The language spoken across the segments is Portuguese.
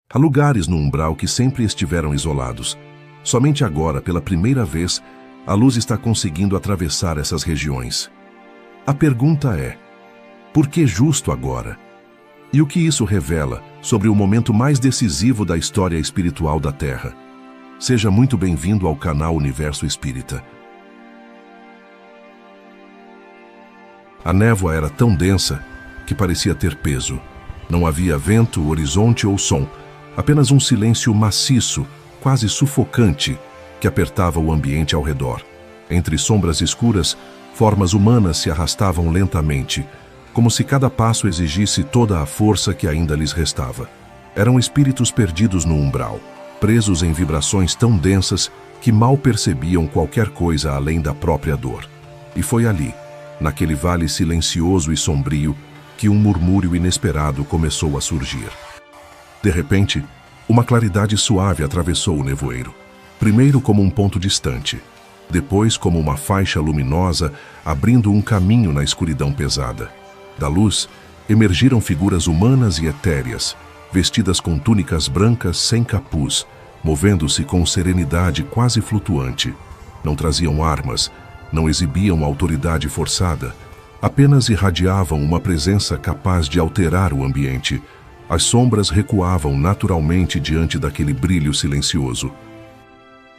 Há lugares no umbral que sempre estiveram isolados. Somente agora, pela primeira vez, a luz está conseguindo atravessar essas regiões. A pergunta é: por que justo agora? E o que isso revela sobre o momento mais decisivo da história espiritual da Terra? Seja muito bem-vindo ao canal Universo Espírita. A névoa era tão densa que parecia ter peso. Não havia vento, horizonte ou som, apenas um silêncio maciço, quase sufocante, que apertava o ambiente ao redor. Entre sombras escuras, formas humanas se arrastavam lentamente, como se cada passo exigisse toda a força que ainda lhes restava. Eram espíritos perdidos no umbral, presos em vibrações tão densas que mal percebiam qualquer coisa além da própria dor. E foi ali, naquele vale silencioso e sombrio, que um murmúrio inesperado começou a surgir. De repente, uma claridade suave atravessou o nevoeiro, primeiro como um ponto distante, depois como uma faixa luminosa abrindo um caminho na escuridão pesada. Da luz, emergiram figuras humanas e etéreas, vestidas com túnicas brancas sem capuz, movendo-se com serenidade quase flutuante. Não traziam armas, não exibiam autoridade forçada, apenas irradiavam uma presença capaz de alterar o ambiente. As sombras recuavam naturalmente diante daquele brilho silencioso.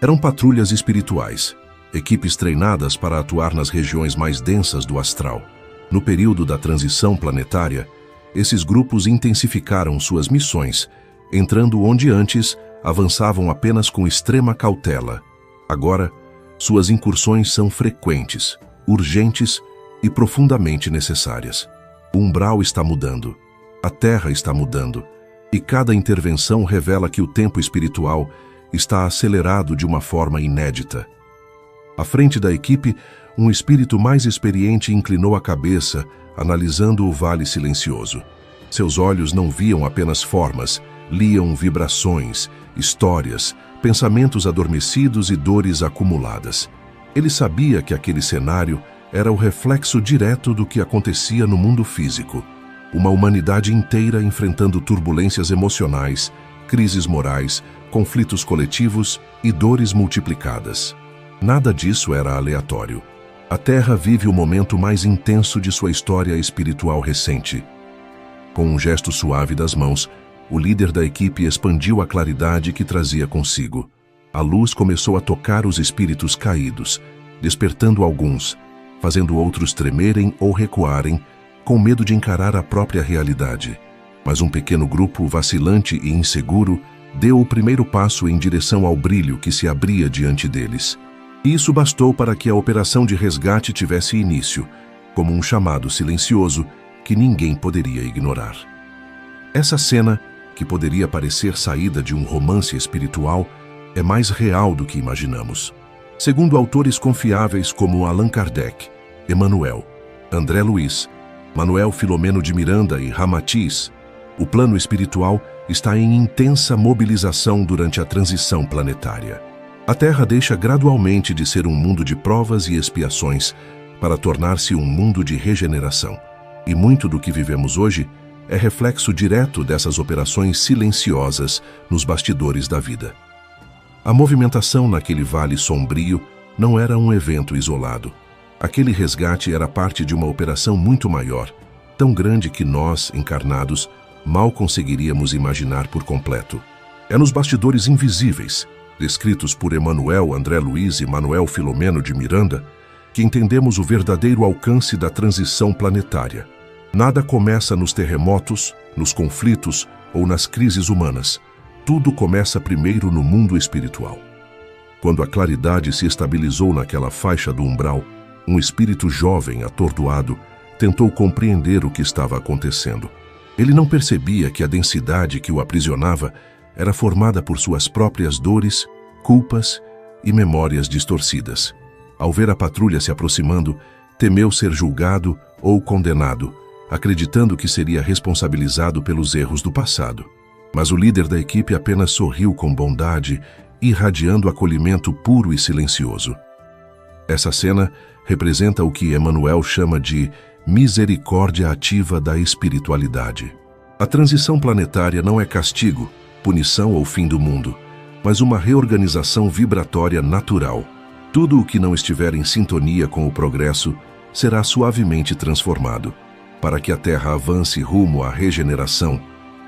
Eram patrulhas espirituais, equipes treinadas para atuar nas regiões mais densas do astral. No período da transição planetária, esses grupos intensificaram suas missões, entrando onde antes avançavam apenas com extrema cautela. Agora, suas incursões são frequentes, urgentes e profundamente necessárias. O umbral está mudando. A Terra está mudando, e cada intervenção revela que o tempo espiritual está acelerado de uma forma inédita. À frente da equipe, um espírito mais experiente inclinou a cabeça, analisando o vale silencioso. Seus olhos não viam apenas formas, liam vibrações, histórias, pensamentos adormecidos e dores acumuladas. Ele sabia que aquele cenário era o reflexo direto do que acontecia no mundo físico. Uma humanidade inteira enfrentando turbulências emocionais, crises morais, conflitos coletivos e dores multiplicadas. Nada disso era aleatório. A Terra vive o momento mais intenso de sua história espiritual recente. Com um gesto suave das mãos, o líder da equipe expandiu a claridade que trazia consigo. A luz começou a tocar os espíritos caídos, despertando alguns, fazendo outros tremerem ou recuarem, com medo de encarar a própria realidade. Mas um pequeno grupo, vacilante e inseguro, deu o primeiro passo em direção ao brilho que se abria diante deles. Isso bastou para que a operação de resgate tivesse início, como um chamado silencioso que ninguém poderia ignorar. Essa cena, que poderia parecer saída de um romance espiritual, é mais real do que imaginamos. Segundo autores confiáveis como Allan Kardec, Emmanuel, André Luiz, Manuel Filomeno de Miranda e Ramatiz, o plano espiritual está em intensa mobilização durante a transição planetária. A Terra deixa gradualmente de ser um mundo de provas e expiações para tornar-se um mundo de regeneração. E muito do que vivemos hoje é reflexo direto dessas operações silenciosas nos bastidores da vida. A movimentação naquele vale sombrio não era um evento isolado. Aquele resgate era parte de uma operação muito maior, tão grande que nós, encarnados, mal conseguiríamos imaginar por completo. É nos bastidores invisíveis, descritos por Emmanuel, André Luiz e Manuel Filomeno de Miranda, que entendemos o verdadeiro alcance da transição planetária. Nada começa nos terremotos, nos conflitos ou nas crises humanas. Tudo começa primeiro no mundo espiritual. Quando a claridade se estabilizou naquela faixa do umbral, um espírito jovem, atordoado, tentou compreender o que estava acontecendo. Ele não percebia que a densidade que o aprisionava era formada por suas próprias dores, culpas e memórias distorcidas. Ao ver a patrulha se aproximando, temeu ser julgado ou condenado, acreditando que seria responsabilizado pelos erros do passado. Mas o líder da equipe apenas sorriu com bondade, irradiando acolhimento puro e silencioso. Essa cena representa o que Emmanuel chama de misericórdia ativa da espiritualidade. A transição planetária não é castigo, punição ou fim do mundo, mas uma reorganização vibratória natural. Tudo o que não estiver em sintonia com o progresso será suavemente transformado. Para que a Terra avance rumo à regeneração,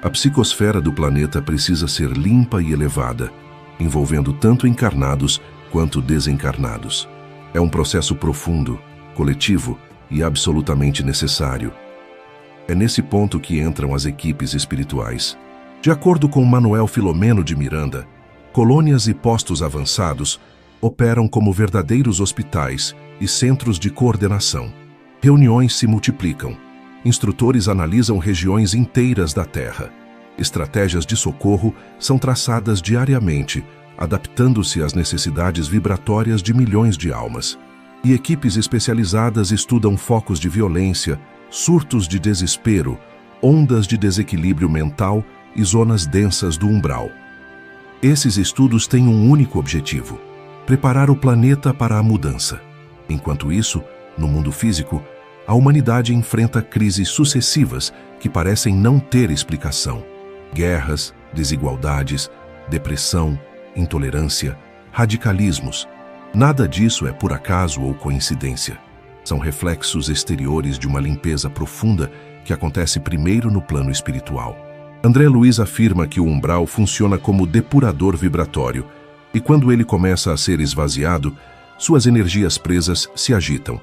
a psicosfera do planeta precisa ser limpa e elevada, envolvendo tanto encarnados quanto desencarnados. É um processo profundo, coletivo e absolutamente necessário. É nesse ponto que entram as equipes espirituais. De acordo com Manuel Filomeno de Miranda, colônias e postos avançados operam como verdadeiros hospitais e centros de coordenação. Reuniões se multiplicam. Instrutores analisam regiões inteiras da Terra. Estratégias de socorro são traçadas diariamente, adaptando-se às necessidades vibratórias de milhões de almas. E equipes especializadas estudam focos de violência, surtos de desespero, ondas de desequilíbrio mental e zonas densas do umbral. Esses estudos têm um único objetivo: preparar o planeta para a mudança. Enquanto isso, no mundo físico, a humanidade enfrenta crises sucessivas que parecem não ter explicação. Guerras, desigualdades, depressão, intolerância, radicalismos. Nada disso é por acaso ou coincidência. São reflexos exteriores de uma limpeza profunda que acontece primeiro no plano espiritual. André Luiz afirma que o umbral funciona como depurador vibratório e quando ele começa a ser esvaziado, suas energias presas se agitam.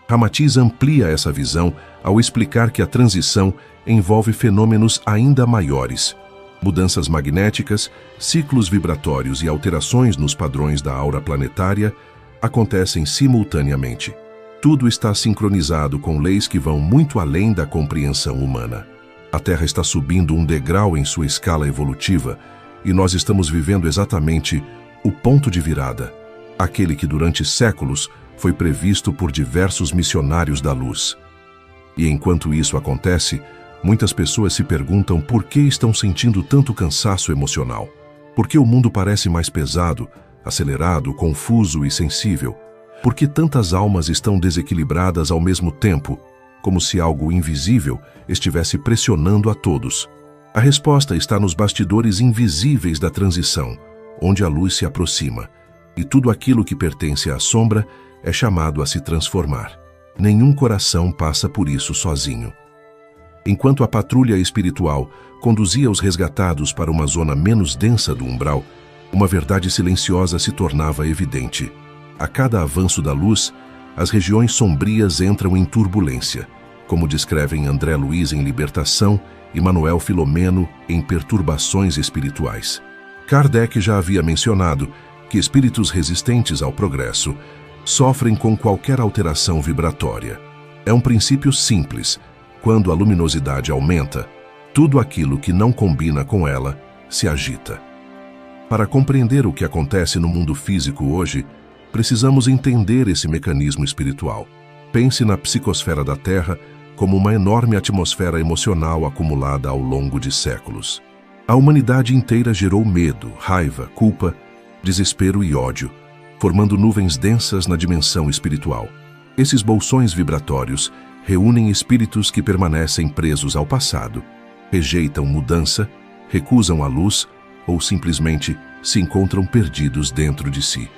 Ramatiz amplia essa visão ao explicar que a transição envolve fenômenos ainda maiores. Mudanças magnéticas, ciclos vibratórios e alterações nos padrões da aura planetária acontecem simultaneamente. Tudo está sincronizado com leis que vão muito além da compreensão humana. A Terra está subindo um degrau em sua escala evolutiva e nós estamos vivendo exatamente o ponto de virada, aquele que durante séculos foi previsto por diversos missionários da luz. E enquanto isso acontece, muitas pessoas se perguntam por que estão sentindo tanto cansaço emocional. Por que o mundo parece mais pesado, acelerado, confuso e sensível? Por que tantas almas estão desequilibradas ao mesmo tempo, como se algo invisível estivesse pressionando a todos? A resposta está nos bastidores invisíveis da transição, onde a luz se aproxima, e tudo aquilo que pertence à sombra é chamado a se transformar. Nenhum coração passa por isso sozinho. Enquanto a patrulha espiritual conduzia os resgatados para uma zona menos densa do umbral, uma verdade silenciosa se tornava evidente. A cada avanço da luz, as regiões sombrias entram em turbulência, como descrevem André Luiz em Libertação e Manuel Filomeno em Perturbações Espirituais. Kardec já havia mencionado que espíritos resistentes ao progresso sofrem com qualquer alteração vibratória. É um princípio simples. Quando a luminosidade aumenta, tudo aquilo que não combina com ela se agita. Para compreender o que acontece no mundo físico hoje, precisamos entender esse mecanismo espiritual. Pense na psicosfera da Terra como uma enorme atmosfera emocional acumulada ao longo de séculos. A humanidade inteira gerou medo, raiva, culpa, desespero e ódio, formando nuvens densas na dimensão espiritual. Esses bolsões vibratórios reúnem espíritos que permanecem presos ao passado, rejeitam mudança, recusam a luz ou simplesmente se encontram perdidos dentro de si.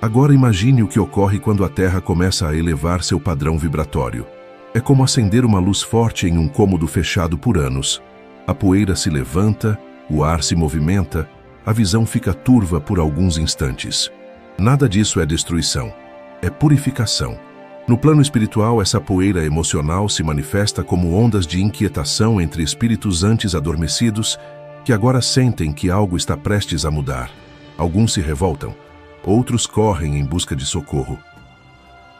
Agora imagine o que ocorre quando a Terra começa a elevar seu padrão vibratório. É como acender uma luz forte em um cômodo fechado por anos. A poeira se levanta, o ar se movimenta, a visão fica turva por alguns instantes. Nada disso é destruição, é purificação. No plano espiritual, essa poeira emocional se manifesta como ondas de inquietação entre espíritos antes adormecidos que agora sentem que algo está prestes a mudar. Alguns se revoltam, outros correm em busca de socorro.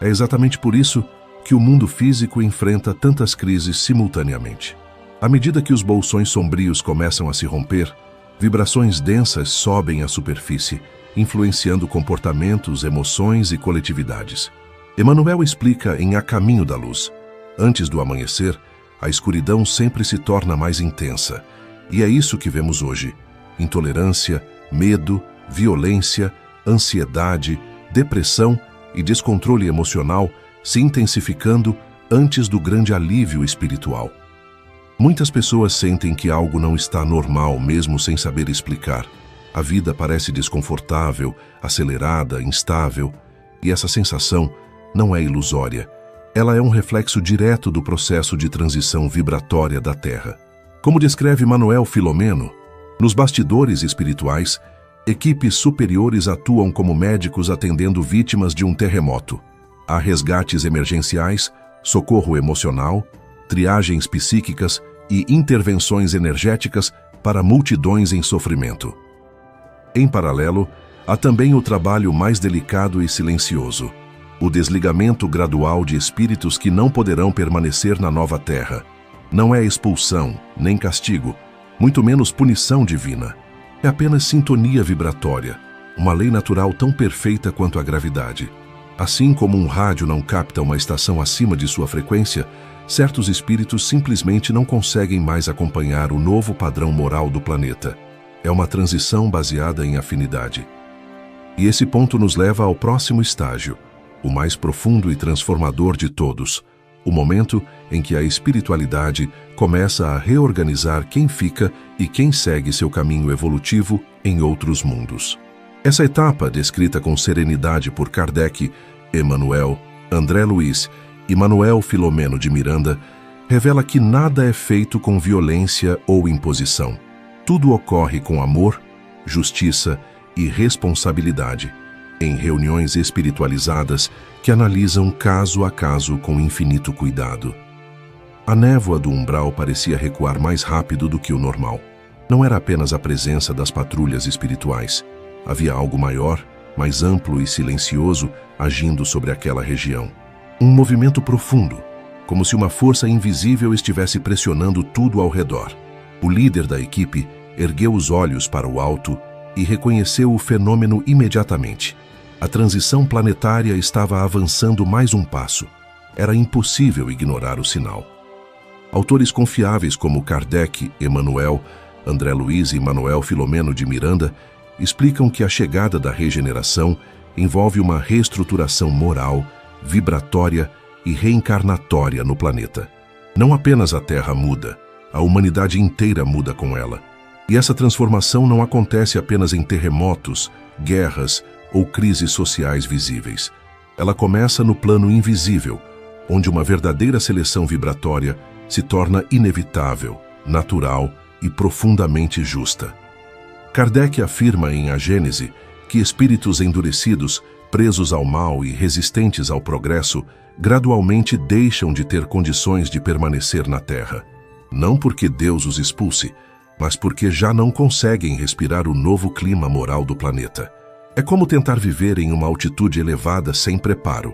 É exatamente por isso que o mundo físico enfrenta tantas crises simultaneamente. À medida que os bolsões sombrios começam a se romper, vibrações densas sobem à superfície, influenciando comportamentos, emoções e coletividades. Emmanuel explica em A Caminho da Luz: antes do amanhecer, a escuridão sempre se torna mais intensa. E é isso que vemos hoje: intolerância, medo, violência, ansiedade, depressão e descontrole emocional se intensificando antes do grande alívio espiritual. Muitas pessoas sentem que algo não está normal, mesmo sem saber explicar. A vida parece desconfortável, acelerada, instável, e essa sensação não é ilusória. Ela é um reflexo direto do processo de transição vibratória da Terra. Como descreve Manuel Filomeno, nos bastidores espirituais, equipes superiores atuam como médicos atendendo vítimas de um terremoto. Há resgates emergenciais, socorro emocional, triagens psíquicas e intervenções energéticas para multidões em sofrimento. Em paralelo, há também o trabalho mais delicado e silencioso, o desligamento gradual de espíritos que não poderão permanecer na nova Terra. Não é expulsão, nem castigo, muito menos punição divina. É apenas sintonia vibratória, uma lei natural tão perfeita quanto a gravidade. Assim como um rádio não capta uma estação acima de sua frequência, certos espíritos simplesmente não conseguem mais acompanhar o novo padrão moral do planeta. É uma transição baseada em afinidade. E esse ponto nos leva ao próximo estágio, o mais profundo e transformador de todos, o momento em que a espiritualidade começa a reorganizar quem fica e quem segue seu caminho evolutivo em outros mundos. Essa etapa, descrita com serenidade por Kardec, Emmanuel, André Luiz e Manuel Filomeno de Miranda, revela que nada é feito com violência ou imposição. Tudo ocorre com amor, justiça e responsabilidade, em reuniões espiritualizadas que analisam caso a caso com infinito cuidado. A névoa do umbral parecia recuar mais rápido do que o normal. Não era apenas a presença das patrulhas espirituais. Havia algo maior, mais amplo e silencioso agindo sobre aquela região. Um movimento profundo, como se uma força invisível estivesse pressionando tudo ao redor. O líder da equipe ergueu os olhos para o alto e reconheceu o fenômeno imediatamente. A transição planetária estava avançando mais um passo. Era impossível ignorar o sinal. Autores confiáveis como Kardec, Emmanuel, André Luiz e Manuel Filomeno de Miranda explicam que a chegada da regeneração envolve uma reestruturação moral, vibratória e reencarnatória no planeta. Não apenas a Terra muda, a humanidade inteira muda com ela. E essa transformação não acontece apenas em terremotos, guerras ou crises sociais visíveis. Ela começa no plano invisível, onde uma verdadeira seleção vibratória se torna inevitável, natural e profundamente justa. Kardec afirma em A Gênese que espíritos endurecidos, presos ao mal e resistentes ao progresso, gradualmente deixam de ter condições de permanecer na Terra. Não porque Deus os expulse, mas porque já não conseguem respirar o novo clima moral do planeta. É como tentar viver em uma altitude elevada sem preparo.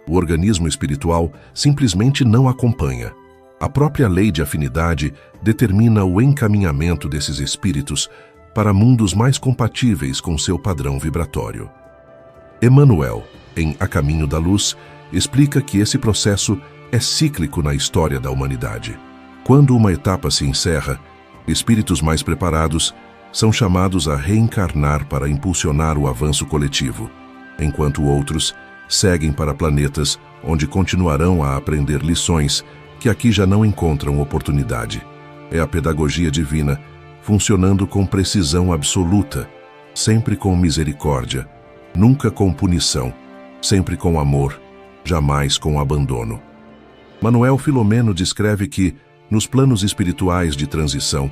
O organismo espiritual simplesmente não acompanha. A própria lei de afinidade determina o encaminhamento desses espíritos para mundos mais compatíveis com seu padrão vibratório. Emmanuel, em A Caminho da Luz, explica que esse processo é cíclico na história da humanidade. Quando uma etapa se encerra, espíritos mais preparados são chamados a reencarnar para impulsionar o avanço coletivo, enquanto outros seguem para planetas onde continuarão a aprender lições que aqui já não encontram oportunidade. É a pedagogia divina, funcionando com precisão absoluta, sempre com misericórdia, nunca com punição, sempre com amor, jamais com abandono. Manuel Filomeno descreve que, nos planos espirituais de transição,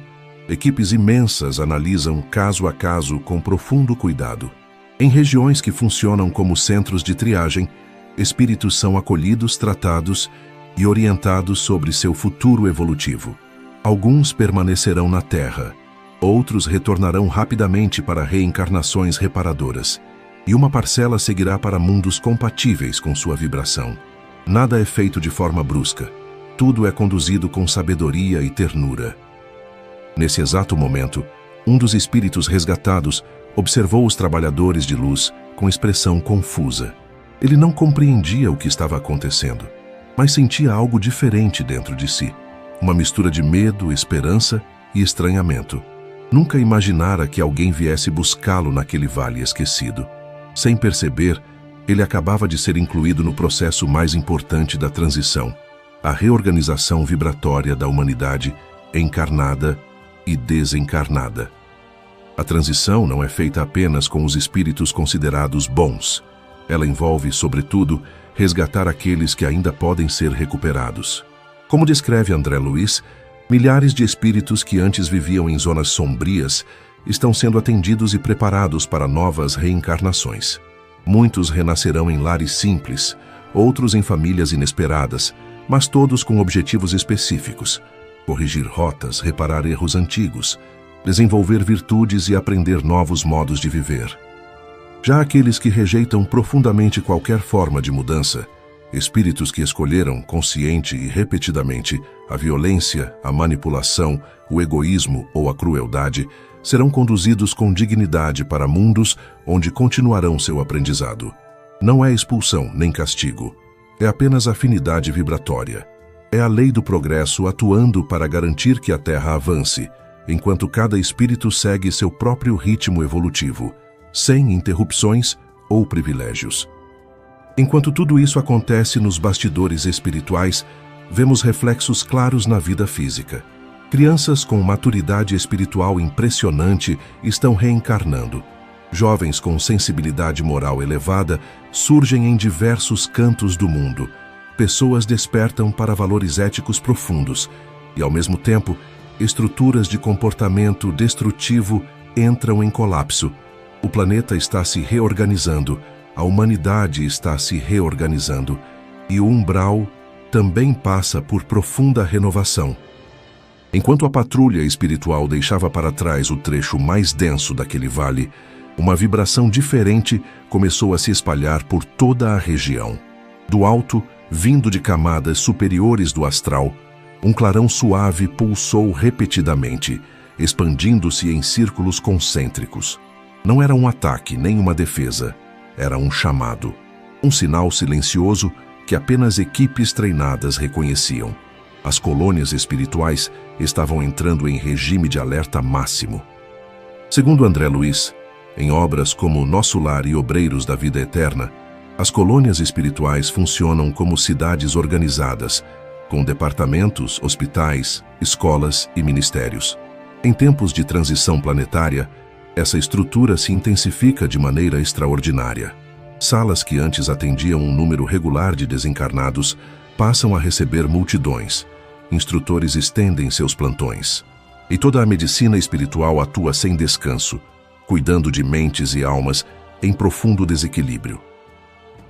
equipes imensas analisam caso a caso com profundo cuidado. Em regiões que funcionam como centros de triagem, espíritos são acolhidos, tratados e orientados sobre seu futuro evolutivo. Alguns permanecerão na Terra, outros retornarão rapidamente para reencarnações reparadoras, e uma parcela seguirá para mundos compatíveis com sua vibração. Nada é feito de forma brusca. Tudo é conduzido com sabedoria e ternura. Nesse exato momento, um dos espíritos resgatados observou os trabalhadores de luz com expressão confusa. Ele não compreendia o que estava acontecendo, mas sentia algo diferente dentro de si. Uma mistura de medo, esperança e estranhamento. Nunca imaginara que alguém viesse buscá-lo naquele vale esquecido. Sem perceber, ele acabava de ser incluído no processo mais importante da transição, a reorganização vibratória da humanidade encarnada e desencarnada. A transição não é feita apenas com os espíritos considerados bons. Ela envolve, sobretudo, resgatar aqueles que ainda podem ser recuperados. Como descreve André Luiz, milhares de espíritos que antes viviam em zonas sombrias estão sendo atendidos e preparados para novas reencarnações. Muitos renascerão em lares simples, outros em famílias inesperadas, mas todos com objetivos específicos: corrigir rotas, reparar erros antigos, desenvolver virtudes e aprender novos modos de viver. Já aqueles que rejeitam profundamente qualquer forma de mudança, espíritos que escolheram, consciente e repetidamente, a violência, a manipulação, o egoísmo ou a crueldade, serão conduzidos com dignidade para mundos onde continuarão seu aprendizado. Não é expulsão nem castigo, é apenas afinidade vibratória. É a lei do progresso atuando para garantir que a Terra avance, enquanto cada espírito segue seu próprio ritmo evolutivo, sem interrupções ou privilégios. Enquanto tudo isso acontece nos bastidores espirituais, vemos reflexos claros na vida física. Crianças com maturidade espiritual impressionante estão reencarnando. Jovens com sensibilidade moral elevada surgem em diversos cantos do mundo. Pessoas despertam para valores éticos profundos e, ao mesmo tempo, estruturas de comportamento destrutivo entram em colapso. O planeta está se reorganizando, a humanidade está se reorganizando e o umbral também passa por profunda renovação. Enquanto a patrulha espiritual deixava para trás o trecho mais denso daquele vale, uma vibração diferente começou a se espalhar por toda a região. Do alto, vindo de camadas superiores do astral, um clarão suave pulsou repetidamente, expandindo-se em círculos concêntricos. Não era um ataque nem uma defesa, era um chamado, um sinal silencioso que apenas equipes treinadas reconheciam. As colônias espirituais estavam entrando em regime de alerta máximo. Segundo André Luiz, em obras como Nosso Lar e Obreiros da Vida Eterna, as colônias espirituais funcionam como cidades organizadas, com departamentos, hospitais, escolas e ministérios. Em tempos de transição planetária, essa estrutura se intensifica de maneira extraordinária. Salas que antes atendiam um número regular de desencarnados passam a receber multidões. Instrutores estendem seus plantões. E toda a medicina espiritual atua sem descanso, cuidando de mentes e almas em profundo desequilíbrio.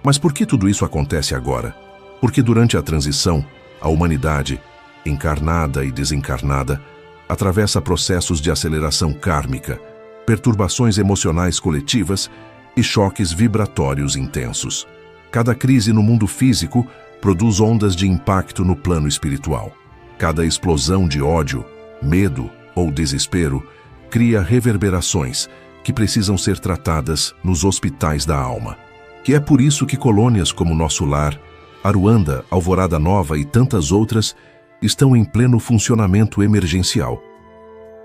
Mas por que tudo isso acontece agora? Porque durante a transição, a humanidade, encarnada e desencarnada, atravessa processos de aceleração kármica, perturbações emocionais coletivas e choques vibratórios intensos. Cada crise no mundo físico produz ondas de impacto no plano espiritual. Cada explosão de ódio, medo ou desespero cria reverberações que precisam ser tratadas nos hospitais da alma. Que é por isso que colônias como Nosso Lar, Aruanda, Alvorada Nova e tantas outras estão em pleno funcionamento emergencial.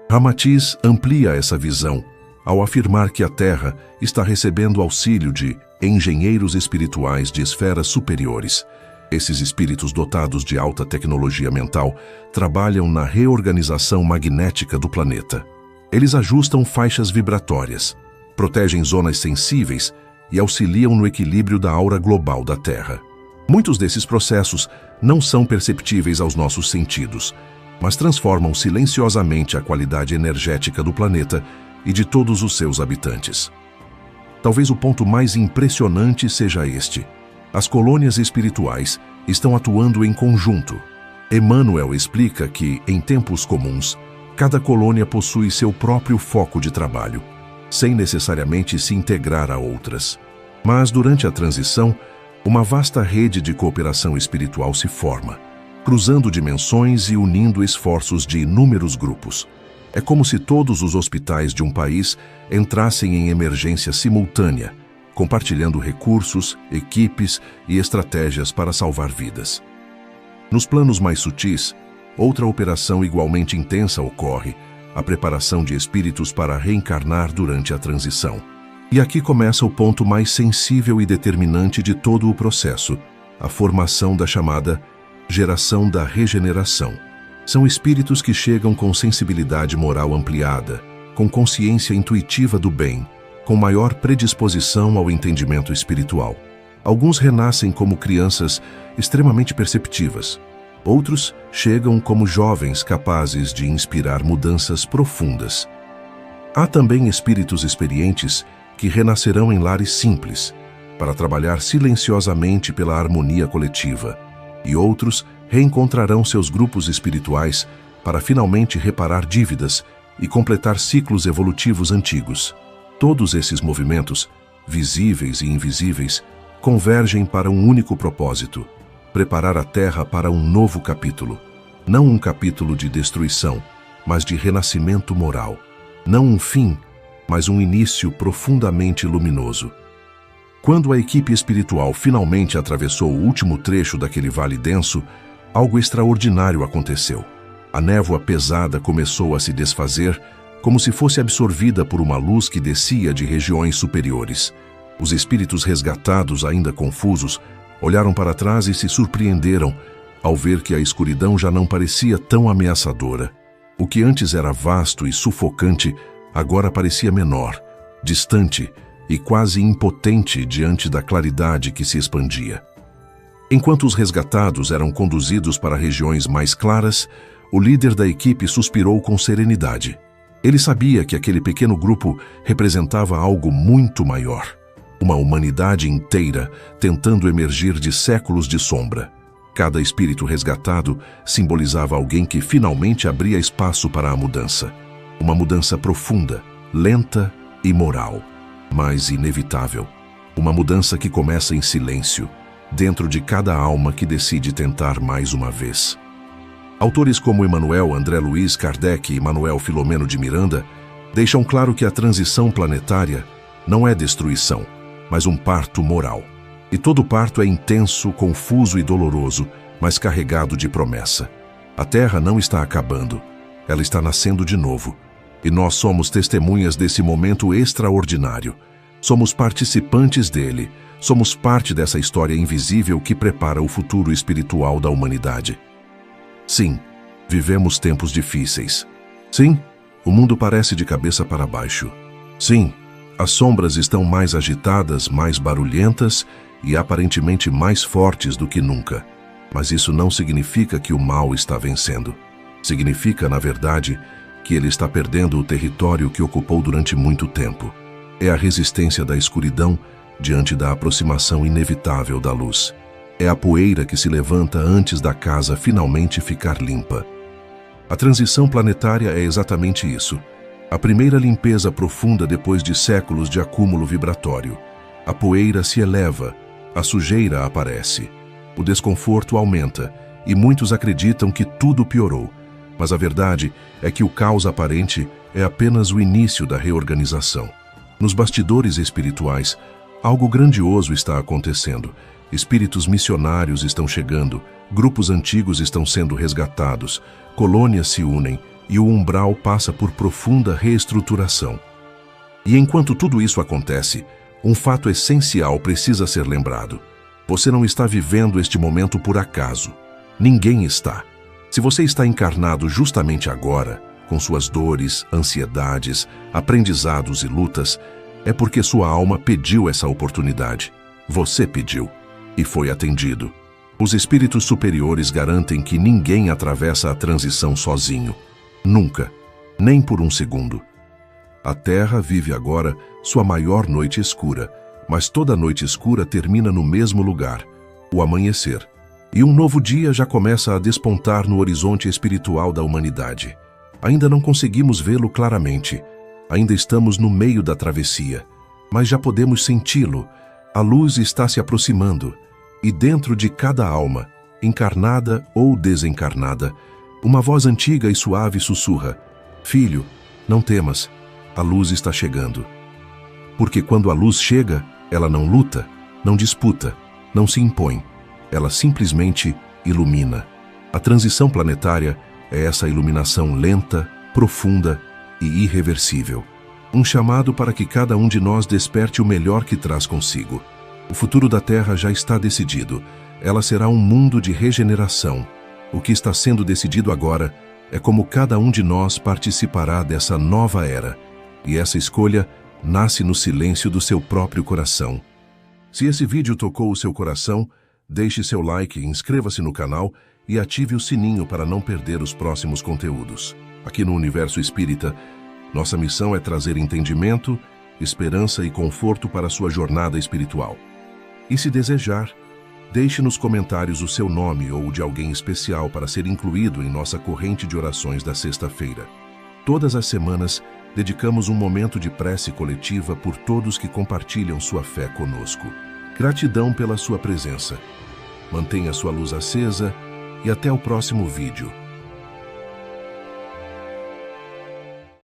Ramatiz amplia essa visão ao afirmar que a Terra está recebendo auxílio de engenheiros espirituais de esferas superiores. Esses espíritos dotados de alta tecnologia mental trabalham na reorganização magnética do planeta. Eles ajustam faixas vibratórias, protegem zonas sensíveis e auxiliam no equilíbrio da aura global da Terra. Muitos desses processos não são perceptíveis aos nossos sentidos, mas transformam silenciosamente a qualidade energética do planeta e de todos os seus habitantes. Talvez o ponto mais impressionante seja este: as colônias espirituais estão atuando em conjunto. Emmanuel explica que, em tempos comuns, cada colônia possui seu próprio foco de trabalho, sem necessariamente se integrar a outras. Mas, durante a transição, uma vasta rede de cooperação espiritual se forma, cruzando dimensões e unindo esforços de inúmeros grupos. É como se todos os hospitais de um país entrassem em emergência simultânea, compartilhando recursos, equipes e estratégias para salvar vidas. Nos planos mais sutis, outra operação igualmente intensa ocorre: a preparação de espíritos para reencarnar durante a transição. E aqui começa o ponto mais sensível e determinante de todo o processo: a formação da chamada geração da regeneração. São espíritos que chegam com sensibilidade moral ampliada, com consciência intuitiva do bem, com maior predisposição ao entendimento espiritual. Alguns renascem como crianças extremamente perceptivas. Outros chegam como jovens capazes de inspirar mudanças profundas. Há também espíritos experientes que renascerão em lares simples, para trabalhar silenciosamente pela harmonia coletiva, e outros reencontrarão seus grupos espirituais para finalmente reparar dívidas e completar ciclos evolutivos antigos. Todos esses movimentos, visíveis e invisíveis, convergem para um único propósito: preparar a Terra para um novo capítulo. Não um capítulo de destruição, mas de renascimento moral. Não um fim, mas um início profundamente luminoso. Quando a equipe espiritual finalmente atravessou o último trecho daquele vale denso, algo extraordinário aconteceu. A névoa pesada começou a se desfazer, como se fosse absorvida por uma luz que descia de regiões superiores. Os espíritos resgatados, ainda confusos, olharam para trás e se surpreenderam ao ver que a escuridão já não parecia tão ameaçadora. O que antes era vasto e sufocante, agora parecia menor, distante e quase impotente diante da claridade que se expandia. Enquanto os resgatados eram conduzidos para regiões mais claras, o líder da equipe suspirou com serenidade. Ele sabia que aquele pequeno grupo representava algo muito maior. Uma humanidade inteira tentando emergir de séculos de sombra. Cada espírito resgatado simbolizava alguém que finalmente abria espaço para a mudança. Uma mudança profunda, lenta e moral, mas inevitável. Uma mudança que começa em silêncio, dentro de cada alma que decide tentar mais uma vez. Autores como Emmanuel André Luiz Kardec e Manuel Filomeno de Miranda deixam claro que a transição planetária não é destruição, mas um parto moral. E todo parto é intenso, confuso e doloroso, mas carregado de promessa. A Terra não está acabando, ela está nascendo de novo. E nós somos testemunhas desse momento extraordinário. Somos participantes dele, somos parte dessa história invisível que prepara o futuro espiritual da humanidade. Sim, vivemos tempos difíceis. Sim, o mundo parece de cabeça para baixo. Sim, as sombras estão mais agitadas, mais barulhentas e aparentemente mais fortes do que nunca. Mas isso não significa que o mal está vencendo. Significa, na verdade, que ele está perdendo o território que ocupou durante muito tempo. É a resistência da escuridão diante da aproximação inevitável da luz. É a poeira que se levanta antes da casa finalmente ficar limpa. A transição planetária é exatamente isso. A primeira limpeza profunda depois de séculos de acúmulo vibratório. A poeira se eleva, a sujeira aparece. O desconforto aumenta e muitos acreditam que tudo piorou. Mas a verdade é que o caos aparente é apenas o início da reorganização. Nos bastidores espirituais, algo grandioso está acontecendo. Espíritos missionários estão chegando, grupos antigos estão sendo resgatados, colônias se unem e o umbral passa por profunda reestruturação. E enquanto tudo isso acontece, um fato essencial precisa ser lembrado. Você não está vivendo este momento por acaso. Ninguém está. Se você está encarnado justamente agora, com suas dores, ansiedades, aprendizados e lutas, é porque sua alma pediu essa oportunidade. Você pediu. E foi atendido. Os espíritos superiores garantem que ninguém atravessa a transição sozinho. Nunca. Nem por um segundo. A Terra vive agora sua maior noite escura, mas toda noite escura termina no mesmo lugar, o amanhecer. E um novo dia já começa a despontar no horizonte espiritual da humanidade. Ainda não conseguimos vê-lo claramente. Ainda estamos no meio da travessia. Mas já podemos senti-lo. A luz está se aproximando. E dentro de cada alma, encarnada ou desencarnada, uma voz antiga e suave sussurra: Filho, não temas, a luz está chegando. Porque quando a luz chega, ela não luta, não disputa, não se impõe. Ela simplesmente ilumina. A transição planetária é essa iluminação lenta, profunda e irreversível. Um chamado para que cada um de nós desperte o melhor que traz consigo. O futuro da Terra já está decidido. Ela será um mundo de regeneração, O que está sendo decidido agora é como cada um de nós participará dessa nova era, e essa escolha nasce no silêncio do seu próprio coração. Se esse vídeo tocou o seu coração, deixe seu like, inscreva-se no canal e ative o sininho para não perder os próximos conteúdos. Aqui no Universo Espírita, nossa missão é trazer entendimento, esperança e conforto para a sua jornada espiritual. E se desejar, deixe nos comentários o seu nome ou de alguém especial para ser incluído em nossa corrente de orações da sexta-feira. Todas as semanas, dedicamos um momento de prece coletiva por todos que compartilham sua fé conosco. Gratidão pela sua presença. Mantenha sua luz acesa e até o próximo vídeo.